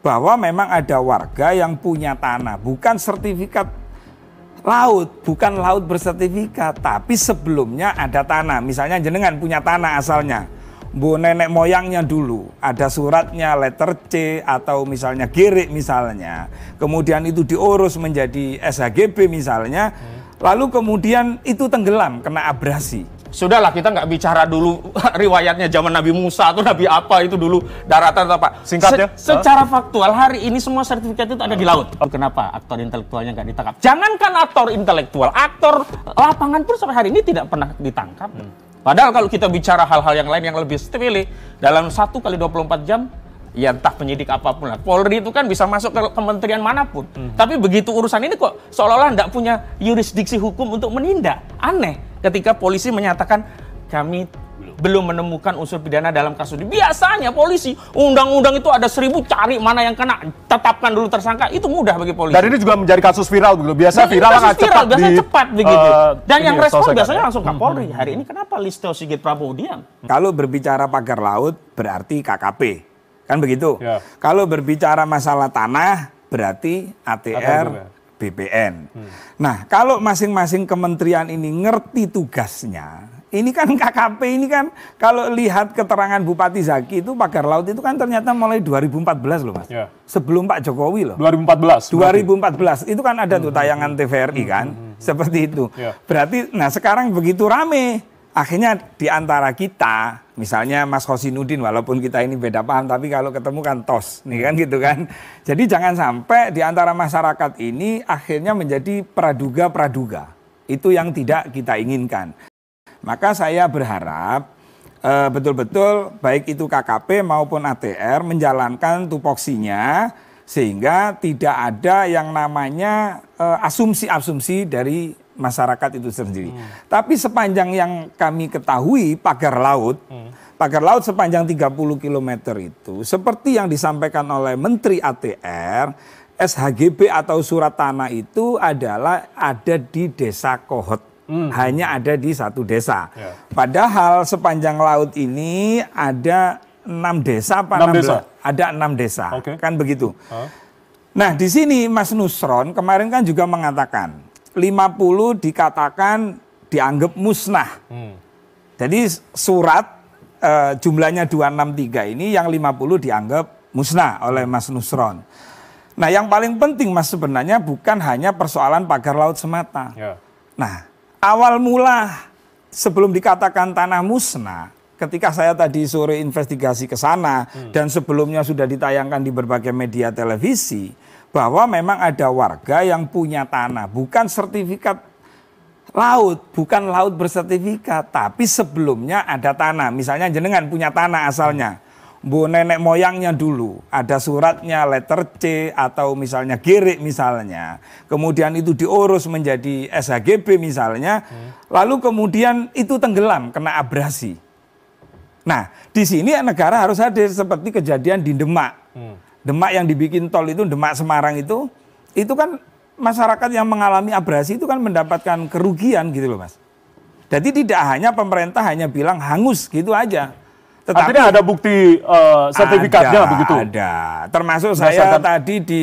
bahwa memang ada warga yang punya tanah, bukan sertifikat laut, bukan laut bersertifikat, tapi sebelumnya ada tanah. Misalnya jenengan punya tanah asalnya, bu nenek moyangnya dulu, ada suratnya, letter C atau misalnya girik misalnya, kemudian itu diurus menjadi SHGB misalnya, lalu kemudian itu tenggelam, kena abrasi. Sudahlah, kita nggak bicara dulu riwayatnya zaman Nabi Musa atau Nabi apa itu dulu daratan atau apa. Singkatnya. Secara faktual hari ini semua sertifikat itu ada di laut. Kenapa aktor intelektualnya nggak ditangkap? Jangankan aktor intelektual, aktor lapangan pun sampai hari ini tidak pernah ditangkap. Padahal kalau kita bicara hal-hal yang lain yang lebih sepele, dalam 1 kali 24 jam, ya entah penyidik apapun lah. Polri itu kan bisa masuk ke kementerian manapun. Tapi begitu urusan ini kok seolah-olah tidak punya yurisdiksi hukum untuk menindak. Aneh ketika polisi menyatakan kami belum menemukan unsur pidana dalam kasus ini. Biasanya polisi, undang-undang itu ada 1000, cari mana yang kena, tetapkan dulu tersangka. Itu mudah bagi polisi. Dan ini juga menjadi kasus viral begitu. Biasa viral kan cepat begitu. Dan yang respon biasanya langsung Kapolri. Hari ini kenapa Listio Sigit Prabowo diam? Kalau berbicara pagar laut berarti KKP. Kan begitu. Ya. Kalau berbicara masalah tanah berarti ATR, BPN. Nah, kalau masing-masing kementerian ini ngerti tugasnya, ini kan KKP ini kan kalau lihat keterangan Bupati Zaki itu pagar laut itu kan ternyata mulai 2014 loh Mas. Ya. Sebelum Pak Jokowi loh. 2014. 2014 itu kan ada tuh tayangan TVRI kan, seperti itu. Ya. Berarti, nah sekarang begitu rame. Akhirnya di antara kita, misalnya Mas Hosinuddin, walaupun kita ini beda paham, tapi kalau ketemu kan tos, nih kan gitu kan. Jadi jangan sampai di antara masyarakat ini akhirnya menjadi praduga-praduga. Itu yang tidak kita inginkan. Maka saya berharap betul-betul baik itu KKP maupun ATR menjalankan tupoksinya, sehingga tidak ada yang namanya asumsi-asumsi dari masyarakat itu sendiri. Tapi sepanjang yang kami ketahui pagar laut sepanjang 30 km itu seperti yang disampaikan oleh Menteri ATR, SHGB atau surat tanah itu adalah ada di Desa Kohot. Hanya ada di satu desa. Ya. Padahal sepanjang laut ini ada 6 desa apa 16? Desa. Ada 6 desa. Okay. Kan begitu. Nah, di sini Mas Nusron kemarin kan juga mengatakan 50 dikatakan dianggap musnah. Jadi surat jumlahnya 263 ini yang 50 dianggap musnah oleh Mas Nusron. Nah yang paling penting Mas sebenarnya bukan hanya persoalan pagar laut semata. Ya. Nah awal mula sebelum dikatakan tanah musnah, ketika saya tadi sore investigasi ke sana dan sebelumnya sudah ditayangkan di berbagai media televisi, bahwa memang ada warga yang punya tanah, bukan sertifikat laut, bukan laut bersertifikat, tapi sebelumnya ada tanah. Misalnya jenengan punya tanah asalnya, bu nenek moyangnya dulu, ada suratnya, letter C atau misalnya girik misalnya, kemudian itu diurus menjadi SHGB misalnya, lalu kemudian itu tenggelam, kena abrasi. Nah, di sini negara harus hadir seperti kejadian di Demak. Demak yang dibikin tol itu, Demak Semarang itu kan masyarakat yang mengalami abrasi itu kan mendapatkan kerugian gitu loh Mas. Jadi tidak hanya pemerintah hanya bilang hangus gitu aja. Tetapi artinya ada bukti sertifikatnya begitu? Ada, termasuk saya tadi di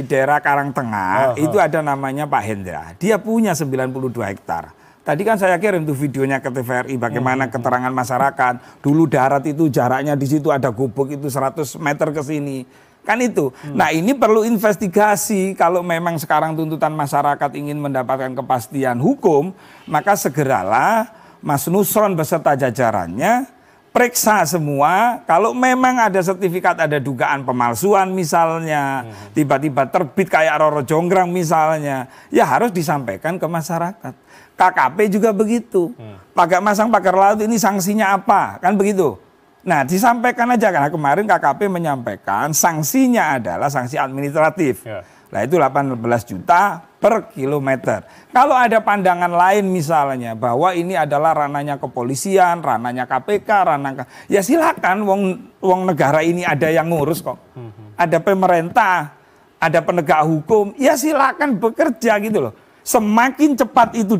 daerah Karangtengah, itu ada namanya Pak Hendra, dia punya 92 hektar. Tadi kan saya kirim tuh videonya ke TVRI bagaimana keterangan masyarakat. Dulu darat itu jaraknya di situ ada gubuk itu 100 meter ke sini. Kan itu. Nah ini perlu investigasi. Kalau memang sekarang tuntutan masyarakat ingin mendapatkan kepastian hukum, maka segeralah Mas Nusron beserta jajarannya periksa semua. Kalau memang ada sertifikat, ada dugaan pemalsuan misalnya, tiba-tiba terbit kayak Roro Jonggrang misalnya, ya harus disampaikan ke masyarakat. KKP juga begitu. Masang pagar laut ini sanksinya apa? Kan begitu. Nah disampaikan aja, karena kemarin KKP menyampaikan sanksinya adalah sanksi administratif. Nah itu 18 juta per kilometer. Kalau ada pandangan lain misalnya bahwa ini adalah ranahnya kepolisian, ranahnya KPK, ya silakan, wong negara ini ada yang ngurus kok. Ada pemerintah, ada penegak hukum, ya silakan bekerja gitu loh. Semakin cepat itu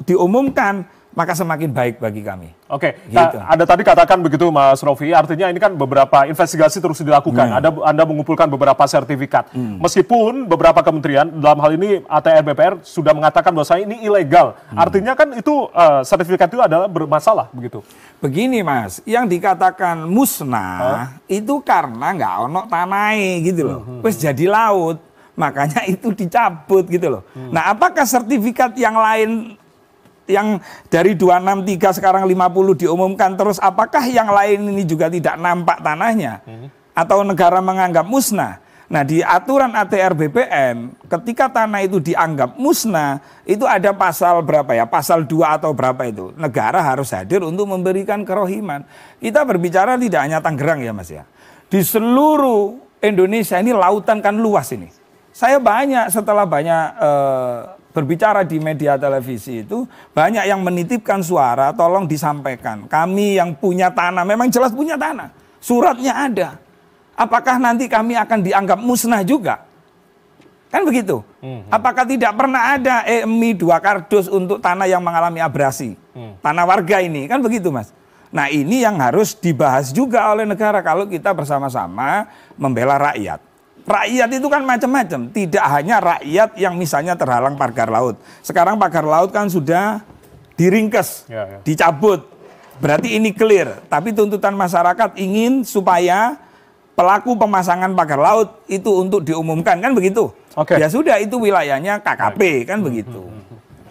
diumumkan, maka semakin baik bagi kami. Oke, Gitu. Anda tadi katakan begitu Mas Rofi, artinya ini kan beberapa investigasi terus dilakukan. Anda mengumpulkan beberapa sertifikat. Meskipun beberapa kementerian, dalam hal ini ATR BPR, sudah mengatakan bahwa ini ilegal. Artinya kan itu sertifikat itu adalah bermasalah, begitu. Begini Mas, yang dikatakan musnah itu karena nggak ono tanai gitu loh. Wes jadi laut, makanya itu dicabut gitu loh. Nah apakah sertifikat yang lain yang dari 263 sekarang 50 diumumkan terus, apakah yang lain ini juga tidak nampak tanahnya atau negara menganggap musnah? Nah di aturan ATR BPN ketika tanah itu dianggap musnah itu ada pasal berapa ya, pasal 2 atau berapa itu, negara harus hadir untuk memberikan kerohiman. Kita berbicara tidak hanya Tangerang ya Mas ya, di seluruh Indonesia ini lautan kan luas ini. Saya setelah banyak berbicara di media televisi itu, banyak yang menitipkan suara, tolong disampaikan. Kami yang punya tanah, memang jelas punya tanah. Suratnya ada. Apakah nanti kami akan dianggap musnah juga? Kan begitu. Apakah tidak pernah ada EMI 2 kardus untuk tanah yang mengalami abrasi? Tanah warga ini, kan begitu Mas. Nah ini yang harus dibahas juga oleh negara kalau kita bersama-sama membela rakyat. Rakyat itu kan macam-macam, tidak hanya rakyat yang misalnya terhalang pagar laut. Sekarang pagar laut kan sudah diringkes, dicabut. Berarti ini clear, tapi tuntutan masyarakat ingin supaya pelaku pemasangan pagar laut itu untuk diumumkan, kan begitu. Ya sudah, itu wilayahnya KKP, kan begitu.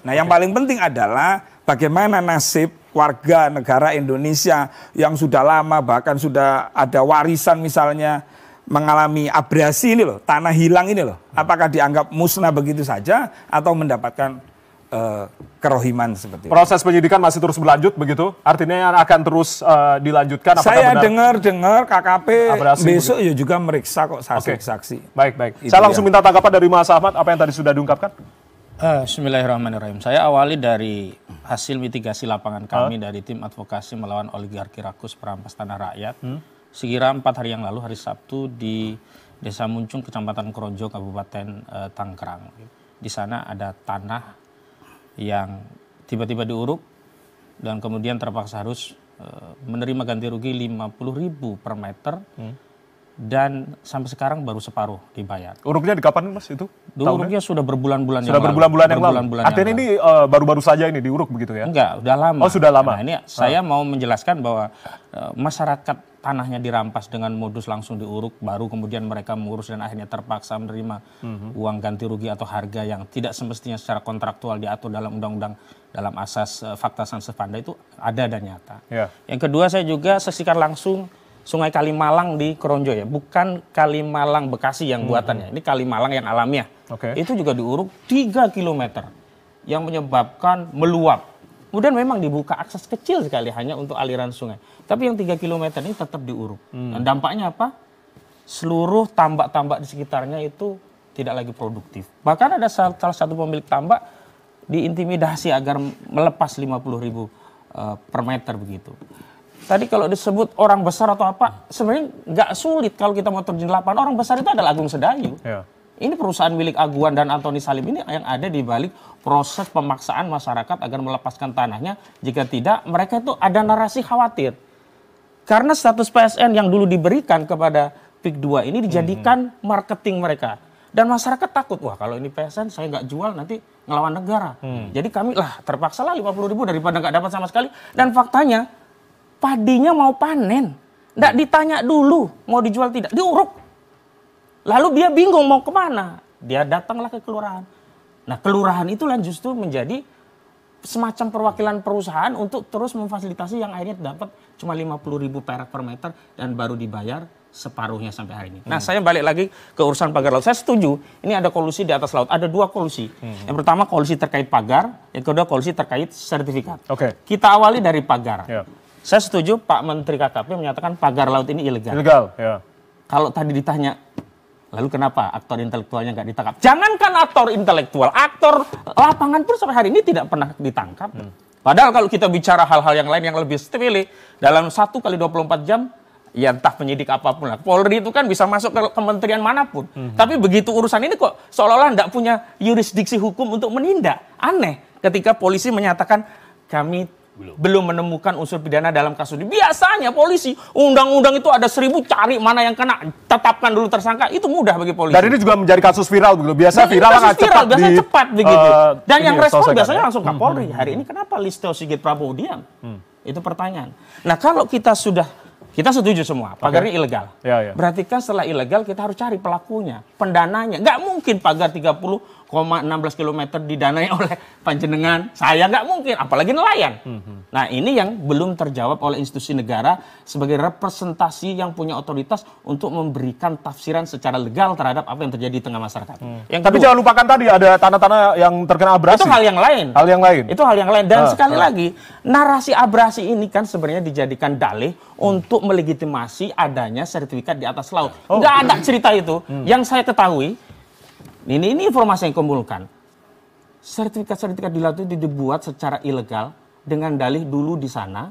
Nah yang paling penting adalah bagaimana nasib warga negara Indonesia yang sudah lama, bahkan sudah ada warisan misalnya, mengalami abrasi ini loh, tanah hilang ini loh. Apakah dianggap musnah begitu saja atau mendapatkan kerohiman seperti itu? Proses penyidikan masih terus berlanjut begitu? Artinya akan terus dilanjutkan? Saya dengar KKP abrasi besok begitu? ya juga meriksa kok saksi-saksi. Baik. Saya langsung minta tanggapan dari Mas Ahmad, apa yang tadi sudah diungkapkan? Bismillahirrahmanirrahim. Saya awali dari hasil mitigasi lapangan kami dari tim advokasi melawan oligarki rakus perampas tanah rakyat. Sekira 4 hari yang lalu, hari Sabtu, di Desa Muncung, Kecamatan Kronjo, Kabupaten Tangerang. Di sana ada tanah yang tiba-tiba diuruk dan kemudian terpaksa harus menerima ganti rugi 50.000 per meter dan sampai sekarang baru separuh dibayar. Uruknya di kapan Mas itu? Uruknya sudah berbulan-bulan yang lalu. Sudah berbulan-bulan yang lalu. Artinya ini baru-baru saja ini diuruk begitu ya? Enggak, udah lama. Oh sudah lama. Nah ini saya mau menjelaskan bahwa masyarakat tanahnya dirampas dengan modus langsung diuruk, baru kemudian mereka mengurus dan akhirnya terpaksa menerima uang ganti rugi atau harga yang tidak semestinya secara kontraktual diatur dalam undang-undang dalam asas fakta sansepanda itu ada dan nyata. Yang kedua, saya juga saksikan langsung Sungai Kalimalang di Kronjo ya, bukan Kalimalang Bekasi yang buatannya, ini Kalimalang yang alamiah. Itu juga diuruk 3 km yang menyebabkan meluap. Kemudian memang dibuka akses kecil sekali hanya untuk aliran sungai. Tapi yang 3 km ini tetap diuruk. Dan dampaknya apa? Seluruh tambak-tambak di sekitarnya itu tidak lagi produktif. Bahkan ada salah satu pemilik tambak diintimidasi agar melepas 50.000 per meter begitu. Tadi kalau disebut orang besar atau apa, sebenarnya nggak sulit kalau kita mau terjun di lapangan. Orang besar itu adalah Agung Sedayu. Ini perusahaan milik Aguan dan Antoni Salim ini yang ada di balik proses pemaksaan masyarakat agar melepaskan tanahnya. Jika tidak, mereka itu ada narasi khawatir. Karena status PSN yang dulu diberikan kepada PIK 2 ini dijadikan marketing mereka. Dan masyarakat takut, wah kalau ini PSN saya nggak jual nanti ngelawan negara. Jadi kami terpaksa 50.000 daripada nggak dapat sama sekali. Dan faktanya, padinya mau panen. Nggak ditanya dulu mau dijual tidak, diuruk. Lalu dia bingung mau kemana. Dia datanglah ke kelurahan. Nah kelurahan itulah justru menjadi semacam perwakilan perusahaan untuk terus memfasilitasi yang akhirnya dapat cuma 50.000 perak per meter dan baru dibayar separuhnya sampai hari ini. Nah saya balik lagi ke urusan pagar laut. Saya setuju ini ada kolusi di atas laut. Ada 2 kolusi. Yang pertama kolusi terkait pagar. Yang kedua kolusi terkait sertifikat. Kita awali dari pagar. Saya setuju Pak Menteri KKP menyatakan pagar laut ini ilegal. Kalau tadi ditanya, lalu kenapa aktor intelektualnya nggak ditangkap? Jangankan aktor intelektual, aktor lapangan pun sampai hari ini tidak pernah ditangkap. Padahal kalau kita bicara hal-hal yang lain yang lebih sepele, dalam 1 kali 24 jam, ya entah penyidik apapun lah. Polri itu kan bisa masuk ke kementerian manapun. Tapi begitu urusan ini kok seolah-olah nggak punya yurisdiksi hukum untuk menindak. Aneh ketika polisi menyatakan kami belum menemukan unsur pidana dalam kasus ini. Biasanya polisi, undang-undang itu ada 1000, cari mana yang kena, tetapkan dulu tersangka, itu mudah bagi polisi. Dan ini juga menjadi kasus viral begitu. Biasa viral kan cepat begitu. Dan yang respon biasanya langsung Kapolri. Hari ini kenapa Listio Sigit Prabowo diam? Itu pertanyaan. Nah, kalau kita setuju semua, pagarnya ilegal. Berarti kan setelah ilegal kita harus cari pelakunya, pendananya. Nggak mungkin pagar 30,16 km didanai oleh panjenengan, saya nggak mungkin, apalagi nelayan. Nah, ini yang belum terjawab oleh institusi negara sebagai representasi yang punya otoritas untuk memberikan tafsiran secara legal terhadap apa yang terjadi di tengah masyarakat. Tapi jangan lupakan tadi ada tanah-tanah yang terkena abrasi. Itu hal yang lain. Itu hal yang lain. Dan sekali lagi, narasi abrasi ini kan sebenarnya dijadikan dalih untuk melegitimasi adanya sertifikat di atas laut. Nggak ada cerita itu. Yang saya ketahui, ini informasi yang kumpulkan. Sertifikat-sertifikat di laut itu dibuat secara ilegal dengan dalih dulu di sana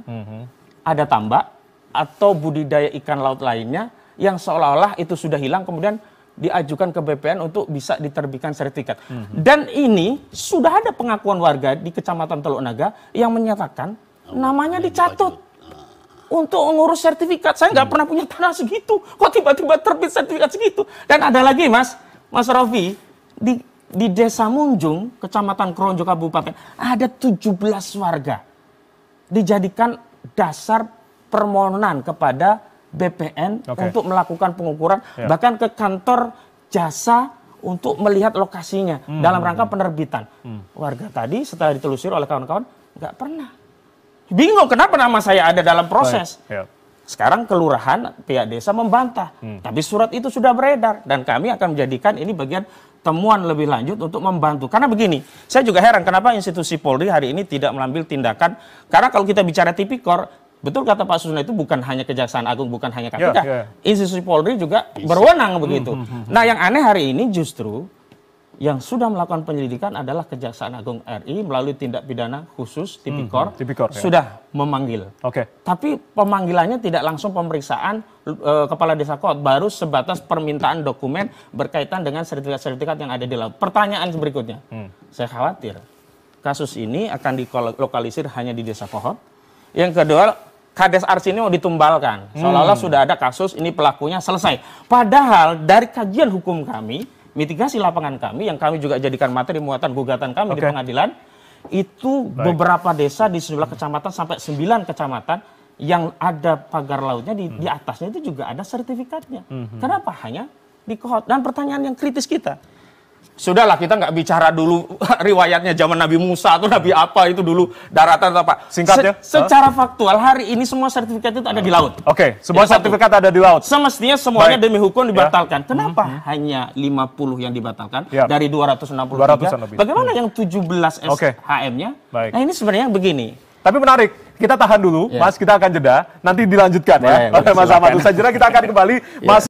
ada tambak atau budidaya ikan laut lainnya yang seolah-olah itu sudah hilang, kemudian diajukan ke BPN untuk bisa diterbitkan sertifikat. Dan ini sudah ada pengakuan warga di Kecamatan Teluk Naga yang menyatakan namanya dicatut untuk mengurus sertifikat. Saya nggak pernah punya tanah segitu, kok tiba-tiba terbit sertifikat segitu. Dan ada lagi Mas Rofi, di Desa Munjung, Kecamatan Kronjo Kabupaten, ada 17 warga dijadikan dasar permohonan kepada BPN untuk melakukan pengukuran, bahkan ke kantor jasa untuk melihat lokasinya dalam rangka penerbitan. Warga tadi setelah ditelusuri oleh kawan-kawan nggak pernah. Bingung kenapa nama saya ada dalam proses. Sekarang kelurahan, pihak desa membantah. Tapi surat itu sudah beredar. Dan kami akan menjadikan ini bagian temuan lebih lanjut untuk membantu. Karena begini, saya juga heran kenapa institusi Polri hari ini tidak mengambil tindakan. Karena kalau kita bicara tipikor, betul kata Pak Susno itu bukan hanya Kejaksaan Agung, bukan hanya KPK. Institusi Polri juga berwenang begitu. Nah, yang aneh hari ini justru yang sudah melakukan penyelidikan adalah Kejaksaan Agung RI melalui tindak pidana khusus tipikor, sudah memanggil. Tapi pemanggilannya tidak langsung pemeriksaan kepala desa Kot, baru sebatas permintaan dokumen berkaitan dengan sertifikat-sertifikat yang ada di laut. Pertanyaan berikutnya, saya khawatir kasus ini akan dilokalisir hanya di desa Kohot. Yang kedua, Kades Ars ini mau ditumbalkan, seolah-olah sudah ada kasus, ini pelakunya selesai. Padahal dari kajian hukum kami, mitigasi lapangan kami, yang kami juga jadikan materi muatan gugatan kami di pengadilan, itu beberapa desa di sejumlah kecamatan sampai 9 kecamatan yang ada pagar lautnya di atasnya itu juga ada sertifikatnya. Kenapa hanya di Kohot? Dan pertanyaan yang kritis kita, sudahlah kita nggak bicara dulu riwayatnya zaman Nabi Musa atau Nabi apa itu dulu daratan atau apa. Singkatnya. Secara faktual hari ini semua sertifikat itu ada di laut. Semua sertifikat ada di laut. Semestinya semuanya demi hukum dibatalkan. Kenapa hanya 50 yang dibatalkan dari 263? Bagaimana yang 17 SHM-nya? Nah, ini sebenarnya begini. Tapi menarik, kita tahan dulu, Mas, kita akan jeda, nanti dilanjutkan oleh Mas Ahmad. Usai jeda kita akan kembali. Mas